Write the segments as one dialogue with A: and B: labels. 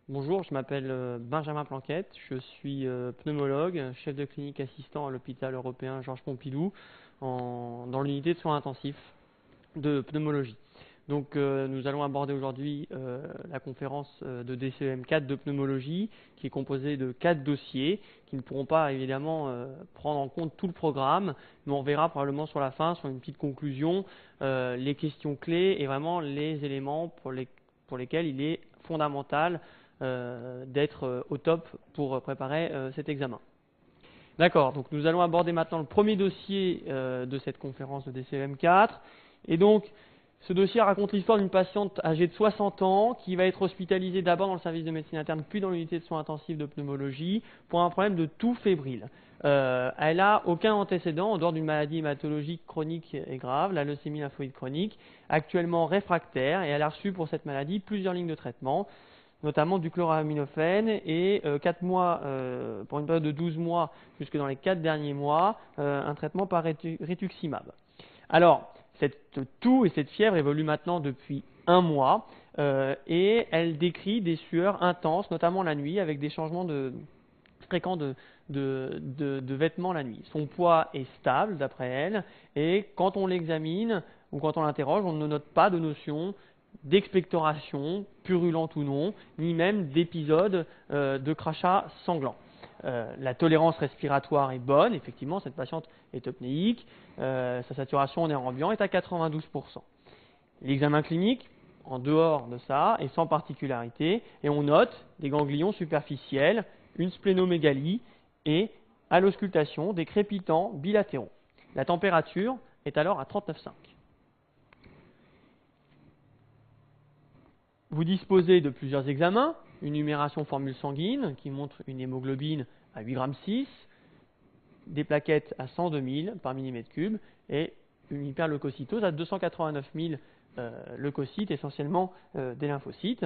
A: Bonjour, je m'appelle Benjamin Planquette, je suis pneumologue, chef de clinique assistant à l'hôpital européen Georges Pompidou dans l'unité de soins intensifs de pneumologie. Donc nous allons aborder aujourd'hui la conférence de DCEM 4 de pneumologie qui est composée de 4 dossiers qui ne pourront pas évidemment prendre en compte tout le programme, mais on verra probablement sur la fin, sur une petite conclusion, les questions clés et vraiment les éléments pour lesquels il est fondamental d'être au top pour préparer cet examen. D'accord, donc nous allons aborder maintenant le premier dossier de cette conférence de DCEM 4. Et donc, ce dossier raconte l'histoire d'une patiente âgée de 60 ans qui va être hospitalisée d'abord dans le service de médecine interne, puis dans l'unité de soins intensifs de pneumologie pour un problème de toux fébrile. Elle n'a aucun antécédent en dehors d'une maladie hématologique chronique et grave, la leucémie lymphoïde chronique, actuellement réfractaire, et elle a reçu pour cette maladie plusieurs lignes de traitement, notamment du chloraminofène et 4 mois, pour une période de 12 mois jusque dans les 4 derniers mois, un traitement par rituximab. Alors, cette toux et cette fièvre évoluent maintenant depuis un mois et elle décrit des sueurs intenses, notamment la nuit, avec des changements fréquents de vêtements la nuit. Son poids est stable d'après elle et quand on l'examine ou quand on l'interroge, on ne note pas de notion d'expectoration, purulente ou non, ni même d'épisodes de crachats sanglants. La tolérance respiratoire est bonne, effectivement, cette patiente est apnéique, sa saturation en air ambiant est à 92%. L'examen clinique, en dehors de ça, est sans particularité, et on note des ganglions superficiels, une splénomégalie et, à l'auscultation, des crépitants bilatéraux. La température est alors à 39,5. Vous disposez de plusieurs examens, une numération formule sanguine qui montre une hémoglobine à 8,6 g, des plaquettes à 102 000 par millimètre cube et une hyperleucocytose à 289 000 leucocytes, essentiellement des lymphocytes,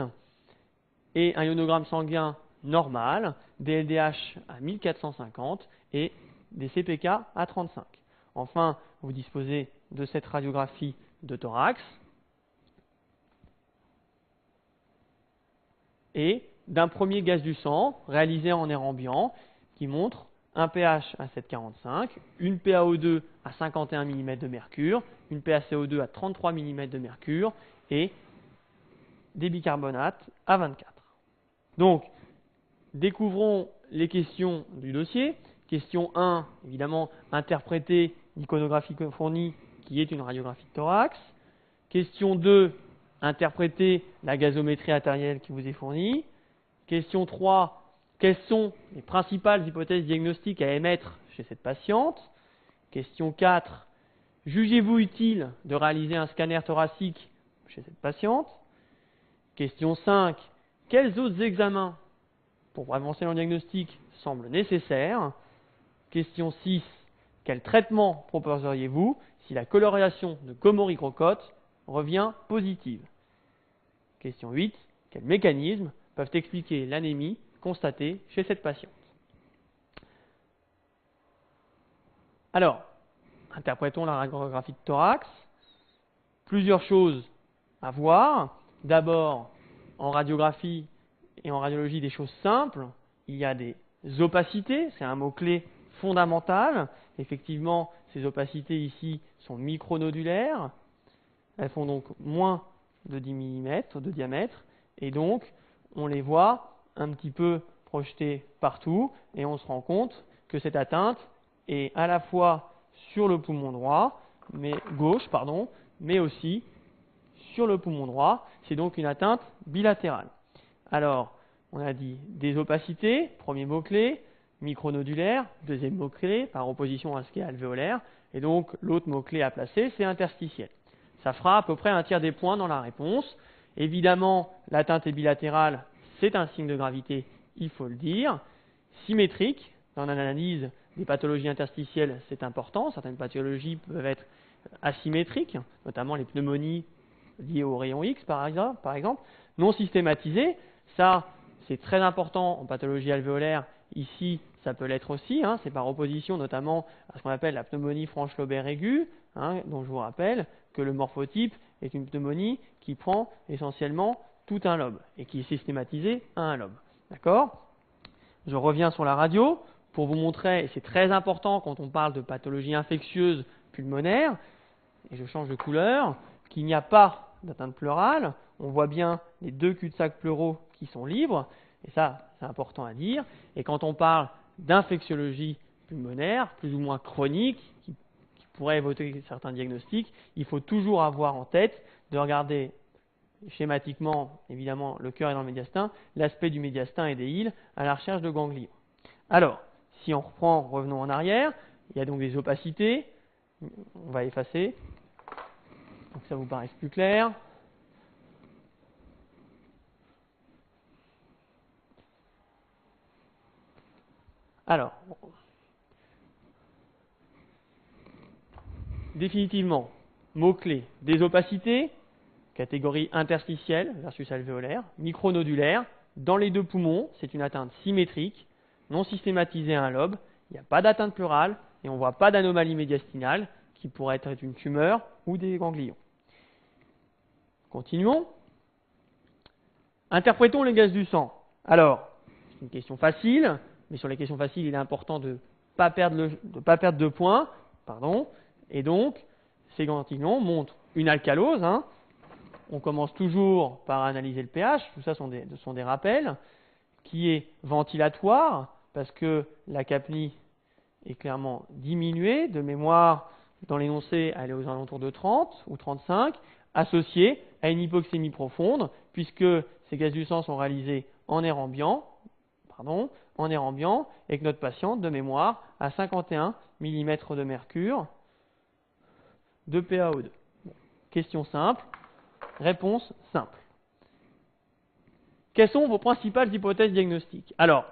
A: et un ionogramme sanguin normal, des LDH à 1450 et des CPK à 35. Enfin, vous disposez de cette radiographie de thorax et d'un premier gaz du sang réalisé en air ambiant qui montre un pH à 7,45, une PaO2 à 51 mm de mercure, une PaCO2 à 33 mm de mercure et des bicarbonates à 24. Donc, découvrons les questions du dossier. Question 1, évidemment, interpréter l'iconographie fournie qui est une radiographie de thorax. Question 2, interpréter la gazométrie artérielle qui vous est fournie. Question 3, quelles sont les principales hypothèses diagnostiques à émettre chez cette patiente? Question 4, jugez-vous utile de réaliser un scanner thoracique chez cette patiente? Question 5, quels autres examens pour avancer dans le diagnostic semblent nécessaires? Question 6, quel traitement proposeriez-vous si la coloration de Komori-Crocotte revient positive? Question 8, quels mécanismes peuvent expliquer l'anémie constatée chez cette patiente? Alors, interprétons la radiographie de thorax. Plusieurs choses à voir. D'abord, en radiographie et en radiologie, des choses simples. Il y a des opacités, c'est un mot-clé fondamental. Effectivement, ces opacités ici sont micronodulaires. Elles font donc moins de 10 mm de diamètre. Et donc, on les voit un petit peu projetées partout. Et on se rend compte que cette atteinte est à la fois sur le poumon droit, gauche, mais aussi sur le poumon droit. C'est donc une atteinte bilatérale. Alors, on a dit des opacités, premier mot-clé, micronodulaire, deuxième mot-clé, par opposition à ce qui est alvéolaire. Et donc, l'autre mot-clé à placer, c'est interstitiel. Ça fera à peu près un tiers des points dans la réponse. Évidemment, l'atteinte est bilatérale, c'est un signe de gravité, il faut le dire. Symétrique, dans l'analyse des pathologies interstitielles, c'est important. Certaines pathologies peuvent être asymétriques, notamment les pneumonies liées au rayon X, par exemple. Non systématisées, ça, c'est très important en pathologie alvéolaire. Ici, ça peut l'être aussi. C'est par opposition notamment à ce qu'on appelle la pneumonie franche-lobaire aiguë, dont je vous rappelle que le morphotype est une pneumonie qui prend essentiellement tout un lobe et qui est systématisé à un lobe. D'accord? Je reviens sur la radio pour vous montrer, et c'est très important quand on parle de pathologie infectieuse pulmonaire, et je change de couleur, qu'il n'y a pas d'atteinte pleurale. On voit bien les deux cul-de-sac pleuraux qui sont libres, et ça, c'est important à dire. Et quand on parle d'infectiologie pulmonaire, plus ou moins chronique, qui pourrait évoquer certains diagnostics, il faut toujours avoir en tête de regarder schématiquement, évidemment, le cœur est dans le médiastin, l'aspect du médiastin et des îles à la recherche de ganglions. Alors, si on reprend, revenons en arrière, il y a donc des opacités, on va effacer, pour que ça vous paraisse plus clair. Alors, définitivement, mots-clés, des opacités, catégorie interstitielle versus alvéolaire, micronodulaire. Dans les deux poumons, c'est une atteinte symétrique, non systématisée à un lobe. Il n'y a pas d'atteinte pleurale et on ne voit pas d'anomalie médiastinale qui pourrait être une tumeur ou des ganglions. Continuons. Interprétons les gaz du sang. Alors, c'est une question facile, mais sur les questions faciles, il est important de ne pas perdre de points. Et donc, ces ganglions montrent une alcalose. On commence toujours par analyser le pH, tout ça sont des rappels, qui est ventilatoire, parce que la capnie est clairement diminuée. De mémoire, dans l'énoncé, elle est aux alentours de 30 ou 35, associée à une hypoxémie profonde, puisque ces gaz du sang sont réalisés en air ambiant, et que notre patiente, de mémoire, a 51 mm de mercure de PaO2. Bon, question simple. Réponse simple. Quelles sont vos principales hypothèses diagnostiques? Alors,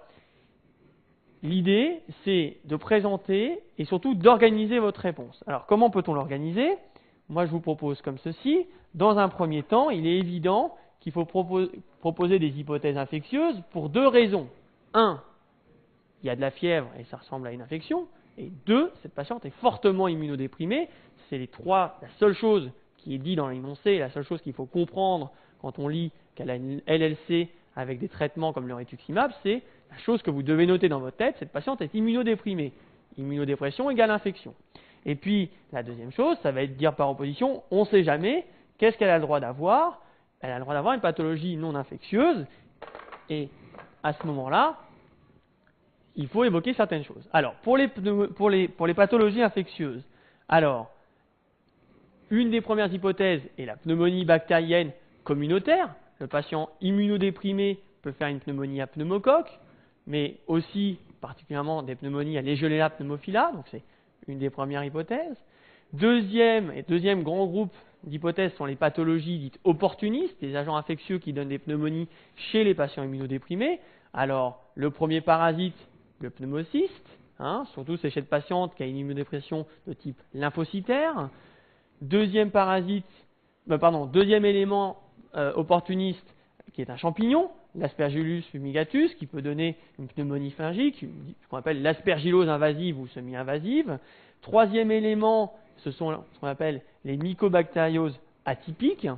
A: l'idée, c'est de présenter et surtout d'organiser votre réponse. Alors, comment peut-on l'organiser? Moi, je vous propose comme ceci. Dans un premier temps, il est évident qu'il faut proposer des hypothèses infectieuses pour deux raisons. 1, il y a de la fièvre et ça ressemble à une infection. Et 2, cette patiente est fortement immunodéprimée. C'est la seule chose qui est dit dans l'énoncé, la seule chose qu'il faut comprendre quand on lit qu'elle a une LLC avec des traitements comme le rituximab, c'est la chose que vous devez noter dans votre tête, cette patiente est immunodéprimée. Immunodépression égale infection. Et puis, la deuxième chose, ça va être de dire par opposition, on ne sait jamais, qu'est-ce qu'elle a le droit d'avoir? Elle a le droit d'avoir une pathologie non infectieuse, et à ce moment-là, il faut évoquer certaines choses. Alors, pour les pathologies infectieuses, alors, une des premières hypothèses est la pneumonie bactérienne communautaire. Le patient immunodéprimé peut faire une pneumonie à pneumocoque, mais aussi particulièrement des pneumonies à Legionella pneumophila, donc c'est une des premières hypothèses. Deuxième grand groupe d'hypothèses sont les pathologies dites opportunistes, des agents infectieux qui donnent des pneumonies chez les patients immunodéprimés. Alors, le premier parasite, le pneumocyste, surtout c'est chez le patient qui a une immunodépression de type lymphocytaire. Deuxième élément opportuniste qui est un champignon, l'Aspergillus fumigatus, qui peut donner une pneumonie pharyngique, ce qu'on appelle l'aspergillose invasive ou semi-invasive. Troisième élément, ce sont ce qu'on appelle les mycobactérioses atypiques,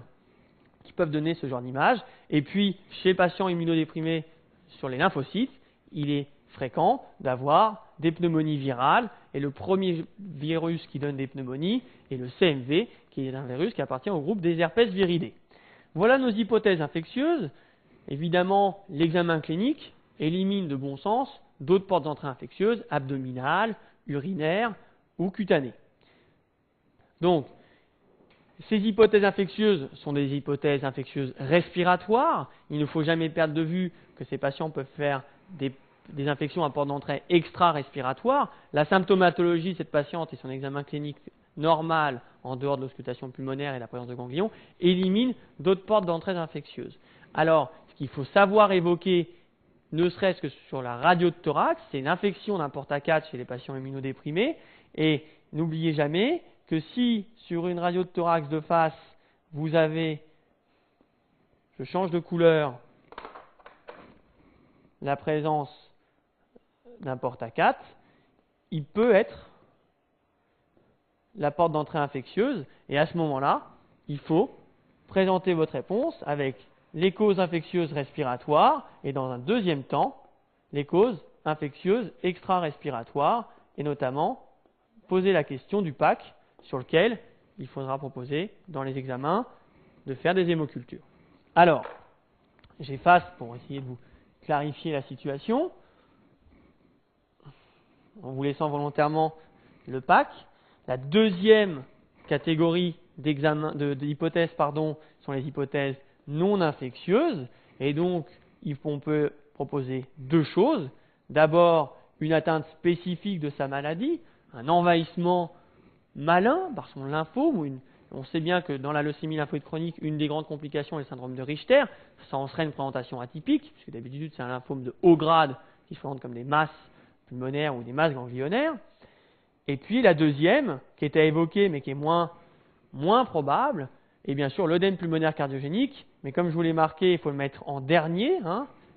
A: qui peuvent donner ce genre d'image. Et puis, chez les patients immunodéprimés sur les lymphocytes, il est fréquent d'avoir des pneumonies virales. Et le premier virus qui donne des pneumonies est le CMV, qui est un virus qui appartient au groupe des herpès viridés. Voilà nos hypothèses infectieuses. Évidemment, l'examen clinique élimine de bon sens d'autres portes d'entrée infectieuses, abdominales, urinaires ou cutanées. Donc, ces hypothèses infectieuses sont des hypothèses infectieuses respiratoires. Il ne faut jamais perdre de vue que ces patients peuvent faire des infections à porte d'entrée extra-respiratoires. La symptomatologie de cette patiente et son examen clinique normal, en dehors de l'auscultation pulmonaire et la présence de ganglions, élimine d'autres portes d'entrée infectieuses. Alors, ce qu'il faut savoir évoquer, ne serait-ce que sur la radio de thorax, c'est une infection d'un porte à 4 chez les patients immunodéprimés. Et n'oubliez jamais que si, sur une radio de thorax de face, vous avez, je change de couleur, la présence d'un porte à 4, il peut être la porte d'entrée infectieuse, et à ce moment-là, il faut présenter votre réponse avec les causes infectieuses respiratoires et dans un deuxième temps, les causes infectieuses extra-respiratoires et notamment poser la question du PAC sur lequel il faudra proposer dans les examens de faire des hémocultures. Alors, j'efface pour essayer de vous clarifier la situation en vous laissant volontairement le PAC. La deuxième catégorie d'hypothèses sont les hypothèses non infectieuses et donc on peut proposer deux choses. D'abord, une atteinte spécifique de sa maladie, un envahissement malin par son lymphome. On sait bien que dans la leucémie lymphoïde chronique, une des grandes complications est le syndrome de Richter. Ça en serait une présentation atypique, puisque d'habitude c'est un lymphome de haut grade qui se présente comme des masses pulmonaires ou des masses ganglionnaires. Et puis la deuxième, qui était évoquée mais qui est moins probable, est bien sûr l'œdème pulmonaire cardiogénique. Mais comme je vous l'ai marqué, il faut le mettre en dernier,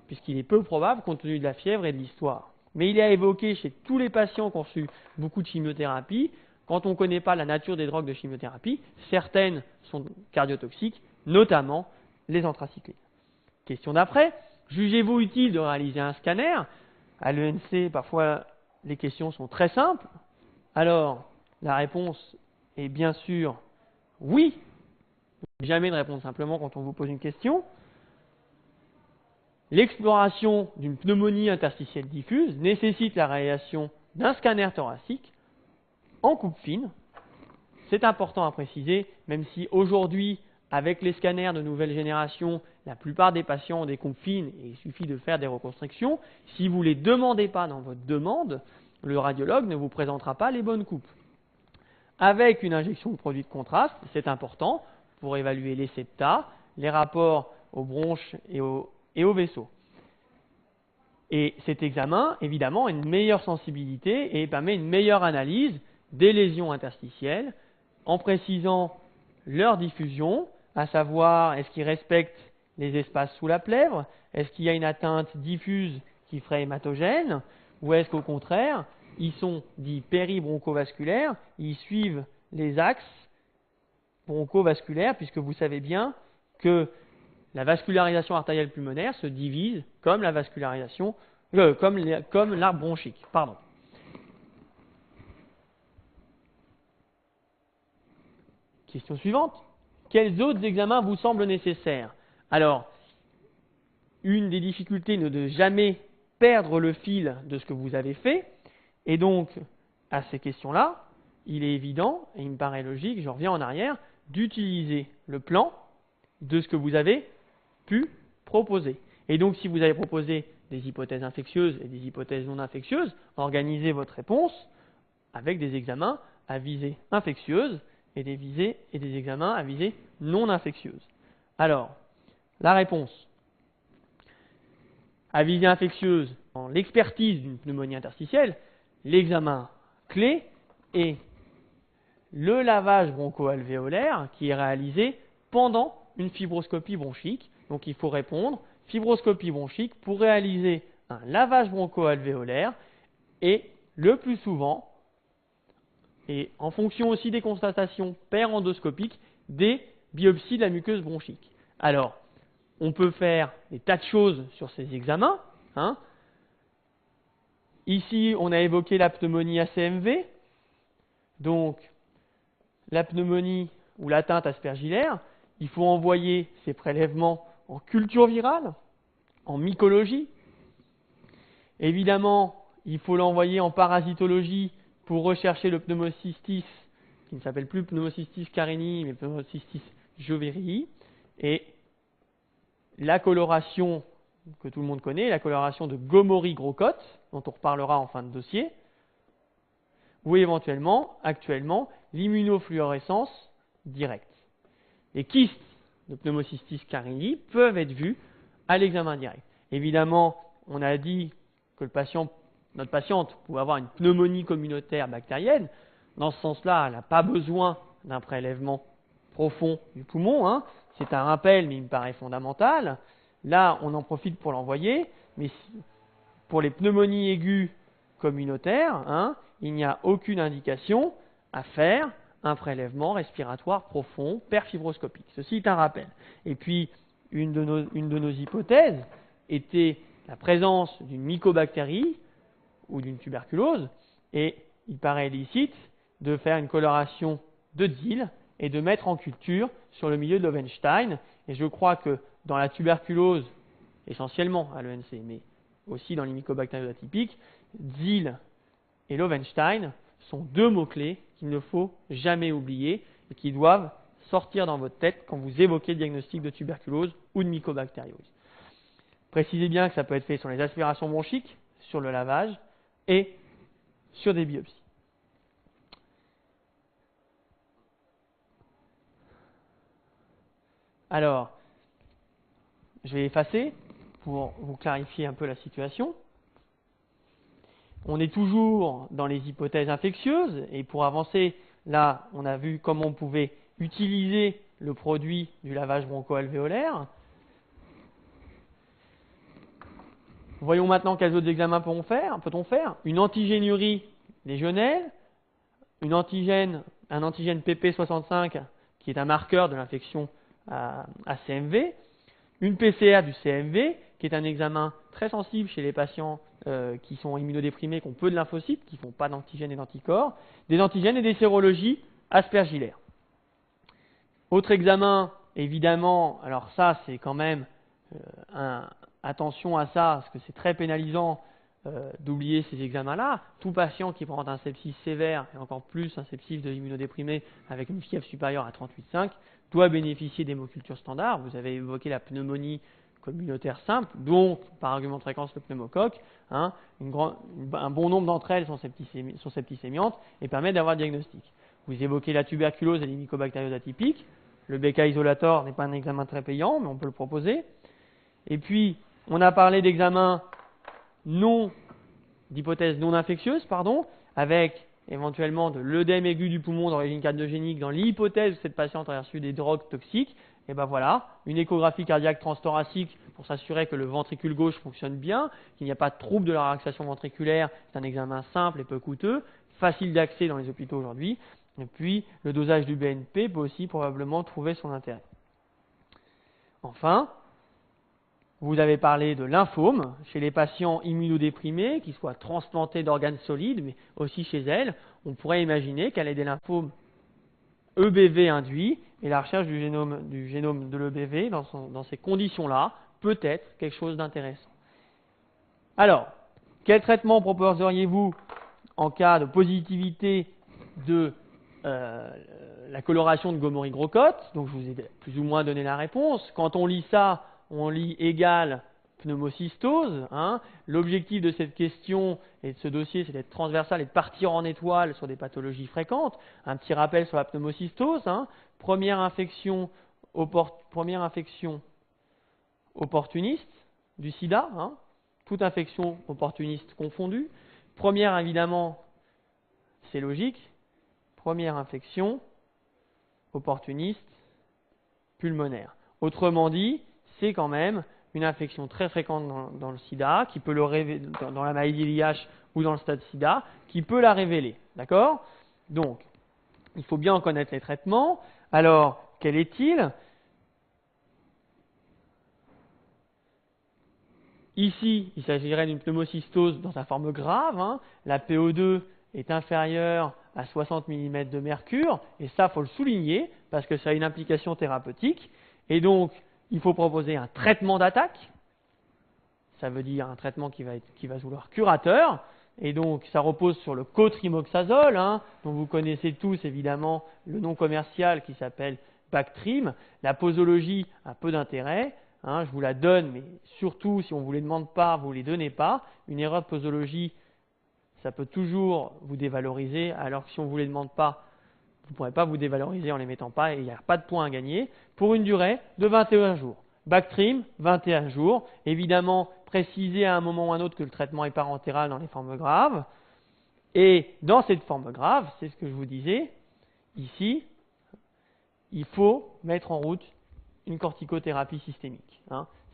A: puisqu'il est peu probable compte tenu de la fièvre et de l'histoire. Mais il est évoqué chez tous les patients qui ont reçu beaucoup de chimiothérapie. Quand on ne connaît pas la nature des drogues de chimiothérapie, certaines sont cardiotoxiques, notamment les anthracyclines. Question d'après, jugez-vous utile de réaliser un scanner? À l'ENC, parfois, les questions sont très simples. Alors, la réponse est bien sûr oui. Jamais de répondre simplement quand on vous pose une question. L'exploration d'une pneumonie interstitielle diffuse nécessite la réalisation d'un scanner thoracique en coupe fine. C'est important à préciser, même si aujourd'hui, avec les scanners de nouvelle génération, la plupart des patients ont des coupes fines et il suffit de faire des reconstructions. Si vous ne les demandez pas dans votre demande, le radiologue ne vous présentera pas les bonnes coupes. Avec une injection de produits de contraste, c'est important pour évaluer les septa, les rapports aux bronches et aux vaisseaux. Et cet examen, évidemment, a une meilleure sensibilité et permet une meilleure analyse des lésions interstitielles en précisant leur diffusion, à savoir est-ce qu'ils respectent les espaces sous la plèvre, est-ce qu'il y a une atteinte diffuse qui ferait hématogène, ou est-ce qu'au contraire, ils sont dits péribronchovasculaires, ils suivent les axes bronchovasculaires, puisque vous savez bien que la vascularisation artérielle pulmonaire se divise comme la vascularisation, comme l'arbre bronchique. Pardon. Question suivante. Quels autres examens vous semblent nécessaires? Alors, une des difficultés est de ne jamais perdre le fil de ce que vous avez fait. Et donc, à ces questions-là, il est évident, et il me paraît logique, je reviens en arrière, d'utiliser le plan de ce que vous avez pu proposer. Et donc, si vous avez proposé des hypothèses infectieuses et des hypothèses non infectieuses, organisez votre réponse avec des examens à visée infectieuse et des examens à visée non infectieuse. Alors, la réponse à visée infectieuse, dans l'expertise d'une pneumonie interstitielle, l'examen clé est le lavage broncho-alvéolaire qui est réalisé pendant une fibroscopie bronchique. Donc il faut répondre fibroscopie bronchique pour réaliser un lavage broncho-alvéolaire et le plus souvent, et en fonction aussi des constatations per-endoscopiques, des biopsies de la muqueuse bronchique. Alors, on peut faire des tas de choses sur ces examens. Ici, on a évoqué la pneumonie ACMV, donc la pneumonie ou l'atteinte aspergillaire. Il faut envoyer ces prélèvements en culture virale, en mycologie. Évidemment, il faut l'envoyer en parasitologie pour rechercher le pneumocystis, qui ne s'appelle plus pneumocystis carinii, mais pneumocystis joverii. Et la coloration que tout le monde connaît, la coloration de Gomori-Groscott, dont on reparlera en fin de dossier, ou éventuellement, actuellement, l'immunofluorescence directe. Les kystes de pneumocystis carinii peuvent être vus à l'examen direct. Évidemment, on a dit que notre patiente pouvait avoir une pneumonie communautaire bactérienne. Dans ce sens-là, elle n'a pas besoin d'un prélèvement profond du poumon. C'est un rappel, mais il me paraît fondamental. Là, on en profite pour l'envoyer, mais pour les pneumonies aiguës communautaires, il n'y a aucune indication à faire un prélèvement respiratoire profond perfibroscopique. Ceci est un rappel. Et puis, une de nos hypothèses était la présence d'une mycobactérie ou d'une tuberculose, et il paraît licite de faire une coloration de DIL et de mettre en culture sur le milieu de Lowenstein. Et je crois que dans la tuberculose, essentiellement à l'ENC, mais aussi dans les mycobactérioses atypiques, DIL et Lowenstein sont deux mots-clés qu'il ne faut jamais oublier et qui doivent sortir dans votre tête quand vous évoquez le diagnostic de tuberculose ou de mycobactériose. Précisez bien que ça peut être fait sur les aspirations bronchiques, sur le lavage et sur des biopsies. Alors, je vais effacer pour vous clarifier un peu la situation. On est toujours dans les hypothèses infectieuses et pour avancer, là, on a vu comment on pouvait utiliser le produit du lavage broncho-alvéolaire. Voyons maintenant quels autres examens peut-on faire. Une antigénurie légionnelle, un antigène PP65 qui est un marqueur de l'infection à CMV, une PCR du CMV qui est un examen très sensible chez les patients qui sont immunodéprimés, qui ont peu de lymphocytes, qui ne font pas d'antigènes et d'anticorps, des antigènes et des sérologies aspergillaires. Autre examen, évidemment, alors ça c'est quand même attention à ça, parce que c'est très pénalisant d'oublier ces examens-là. Tout patient qui présente un sepsis sévère, et encore plus un sepsis de l'immunodéprimé avec une fièvre supérieure à 38,5, doit bénéficier d'hémocultures standards. Vous avez évoqué la pneumonie communautaire simple, donc par argument de fréquence le pneumocoque. Un bon nombre d'entre elles sont septicémiantes et permettent d'avoir un diagnostic. Vous évoquez la tuberculose et les mycobactérioses atypiques. Le BK isolator n'est pas un examen très payant, mais on peut le proposer. Et puis, on a parlé d'examens d'hypothèses non infectieuses, avec éventuellement de l'œdème aigu du poumon d'origine cardiogénique dans l'hypothèse où cette patiente a reçu des drogues toxiques. Et ben voilà, une échographie cardiaque transthoracique pour s'assurer que le ventricule gauche fonctionne bien, qu'il n'y a pas de trouble de la relaxation ventriculaire. C'est un examen simple et peu coûteux, facile d'accès dans les hôpitaux aujourd'hui. Et puis, le dosage du BNP peut aussi probablement trouver son intérêt. Enfin, vous avez parlé de lymphome chez les patients immunodéprimés, qui soient transplantés d'organes solides, mais aussi chez elles. On pourrait imaginer qu'elle ait des lymphomes EBV induits, et la recherche du génome de l'EBV dans ces conditions-là peut être quelque chose d'intéressant. Alors, quel traitement proposeriez-vous en cas de positivité de la coloration de Gomori-Grocotte? Donc, je vous ai plus ou moins donné la réponse. Quand on lit ça, on lit égal pneumocystose. L'objectif de cette question et de ce dossier, c'est d'être transversal et de partir en étoile sur des pathologies fréquentes. Un petit rappel sur la pneumocystose. Première infection opportuniste du sida. Toute infection opportuniste confondue. Première, évidemment, c'est logique. Première infection opportuniste pulmonaire. Autrement dit, c'est quand même une infection très fréquente dans le sida, qui peut le révéler dans la maladie VIH ou dans le stade sida, qui peut la révéler. D'accord? Donc, il faut bien en connaître les traitements. Alors, quel est-il? Ici, il s'agirait d'une pneumocystose dans sa forme grave. La PO2 est inférieure à 60 mm de mercure, et ça, il faut le souligner, parce que ça a une implication thérapeutique. Et donc, il faut proposer un traitement d'attaque. Ça veut dire un traitement qui va se vouloir curateur. Et donc, ça repose sur le cotrimoxazole, dont vous connaissez tous évidemment le nom commercial qui s'appelle Bactrim. La posologie a peu d'intérêt. Je vous la donne, mais surtout, si on ne vous les demande pas, vous ne les donnez pas. Une erreur de posologie, ça peut toujours vous dévaloriser, alors que si on ne vous les demande pas, vous ne pourrez pas vous dévaloriser en ne les mettant pas et il n'y a pas de points à gagner, pour une durée de 21 jours. Bactrim, 21 jours. Évidemment, précisez à un moment ou à un autre que le traitement est parentéral dans les formes graves. Et dans cette forme grave, c'est ce que je vous disais, ici, il faut mettre en route une corticothérapie systémique.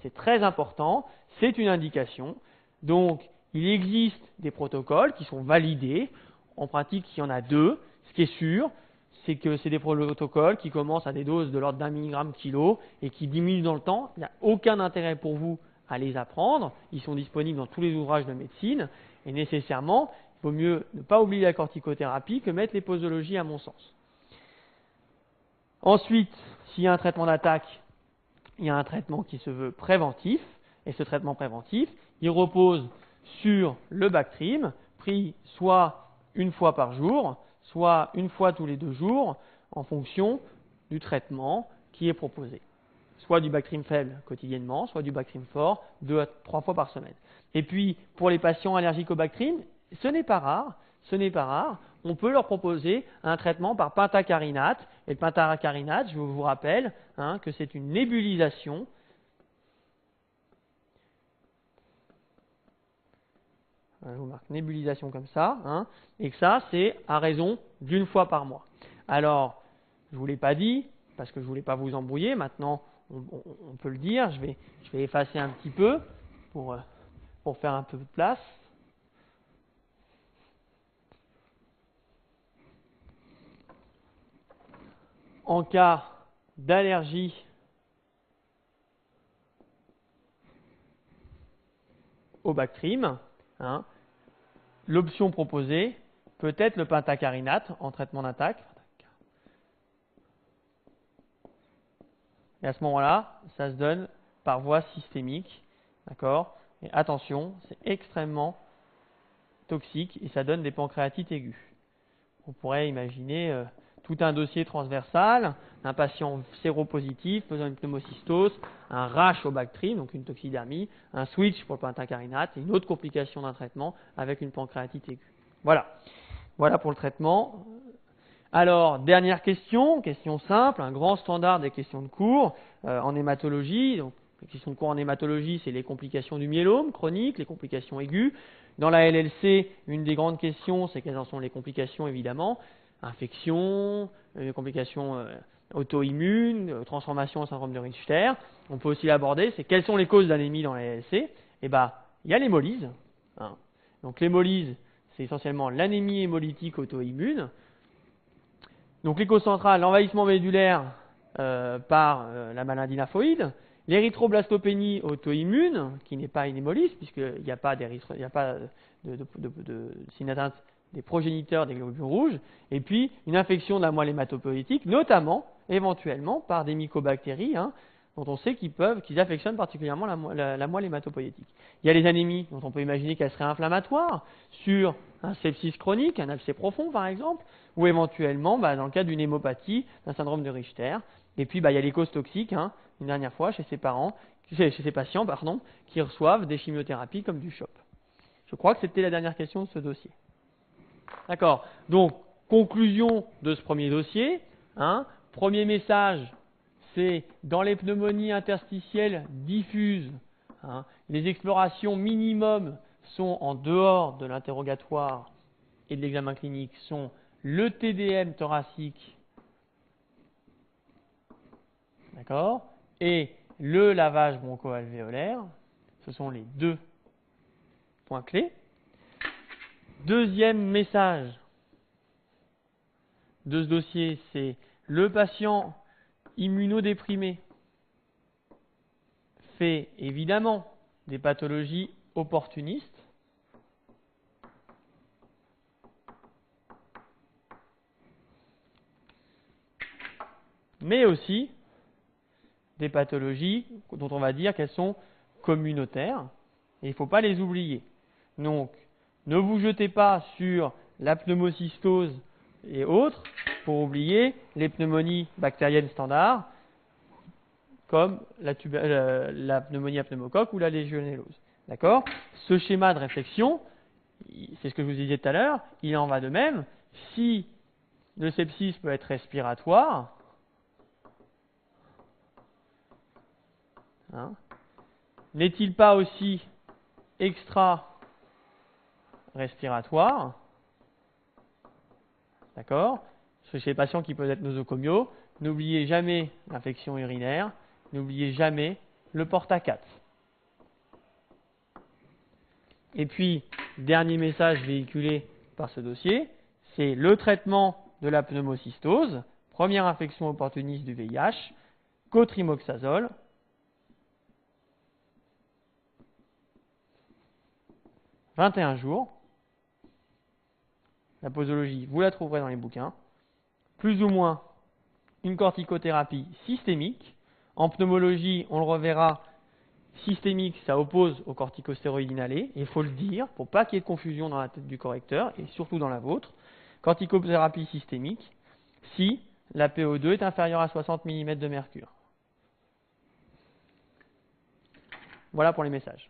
A: C'est très important, c'est une indication. Donc, il existe des protocoles qui sont validés. En pratique, il y en a deux. Ce qui est sûr, c'est que c'est des protocoles qui commencent à des doses de l'ordre d'1 mg/kg et qui diminuent dans le temps. Il n'y a aucun intérêt pour vous à les apprendre. Ils sont disponibles dans tous les ouvrages de médecine. Et nécessairement, il vaut mieux ne pas oublier la corticothérapie que mettre les posologies à mon sens. Ensuite, s'il y a un traitement d'attaque, il y a un traitement qui se veut préventif. Et ce traitement préventif, il repose sur le Bactrim, pris soit une fois par jour, soit une fois tous les 2 jours, en fonction du traitement qui est proposé. Soit du Bactrim faible quotidiennement, soit du Bactrim fort 2 à 3 fois par semaine. Et puis, pour les patients allergiques au Bactrim, ce n'est pas rare, on peut leur proposer un traitement par pentacarinate. Et le pentacarinate, je vous rappelle que c'est une nébulisation. Je vous marque nébulisation comme ça, et que ça, c'est à raison d'1 fois par mois. Alors, je ne vous l'ai pas dit, parce que je ne voulais pas vous embrouiller, maintenant, on peut le dire, je vais effacer un petit peu pour faire un peu de place. En cas d'allergie au Bactrim, l'option proposée peut être le pentacarinate en traitement d'attaque. Et à ce moment-là, ça se donne par voie systémique. D'accord ? Et attention, c'est extrêmement toxique et ça donne des pancréatites aiguës. On pourrait imaginer tout un dossier transversal, un patient séropositif faisant une pneumocystose, un rash au Bactrim, donc une toxidermie, un switch pour le pentacarinate et une autre complication d'un traitement avec une pancréatite aiguë. Voilà pour le traitement. Alors, dernière question simple, un grand standard des questions de cours en hématologie. Donc, les questions de cours en hématologie, c'est les complications du myélome chronique, les complications aiguës. Dans la LLC, une des grandes questions, c'est quelles en sont les complications, évidemment. Infection, complications auto-immunes, transformation en syndrome de Richter. On peut aussi l'aborder, c'est quelles sont les causes d'anémie dans la LLC. Eh bien, il y a l'hémolyse. Donc, l'hémolyse, c'est essentiellement l'anémie hémolytique auto-immune. Donc les causes centrales, l'envahissement médulaire par la maladie lymphoïde, l'érythroblastopénie auto-immune, qui n'est pas une hémolyse, puisqu'il n'y a pas de signe d'atteinte des progéniteurs des globules rouges, et puis une infection de la moelle hématopoïétique, notamment, éventuellement, par des mycobactéries, dont on sait qu'ils affectionnent particulièrement la moelle hématopoïétique. Il y a les anémies, dont on peut imaginer qu'elles seraient inflammatoires, sur un sepsis chronique, un abcès profond par exemple, ou éventuellement dans le cas d'une hémopathie, d'un syndrome de Richter. Et puis il y a les causes toxiques, une dernière fois, chez ces patients qui reçoivent des chimiothérapies comme du CHOP. Je crois que c'était la dernière question de ce dossier. D'accord. Donc, conclusion de ce premier dossier. Premier message, c'est dans les pneumonies interstitielles diffuses, les explorations minimum sont en dehors de l'interrogatoire et de l'examen clinique, sont le TDM thoracique, d'accord, et le lavage broncho-alvéolaire. Ce sont les 2 points clés. Deuxième message de ce dossier, c'est le patient immunodéprimé fait évidemment des pathologies opportunistes, mais aussi des pathologies dont on va dire qu'elles sont communautaires, et il ne faut pas les oublier. Donc, ne vous jetez pas sur la pneumocystose et autres pour oublier les pneumonies bactériennes standards, comme la pneumonie à pneumocoque ou la légionellose. D'accord ? Ce schéma de réflexion, c'est ce que je vous disais tout à l'heure, il en va de même. Si le sepsis peut être respiratoire, n'est-il pas aussi extra-respiratoire? D'accord? Chez les patients qui peuvent être nosocomiaux, n'oubliez jamais l'infection urinaire, n'oubliez jamais le porte-à-4. Et puis, dernier message véhiculé par ce dossier, c'est le traitement de la pneumocystose, première infection opportuniste du VIH, cotrimoxazole, « 21 jours ». La posologie, vous la trouverez dans les bouquins. Plus ou moins une corticothérapie systémique. En pneumologie, on le reverra, systémique, ça oppose aux corticostéroïdes inhalés. Il faut le dire, pour pas qu'il y ait de confusion dans la tête du correcteur, et surtout dans la vôtre. Corticothérapie systémique, si la PO2 est inférieure à 60 mm de mercure. Voilà pour les messages.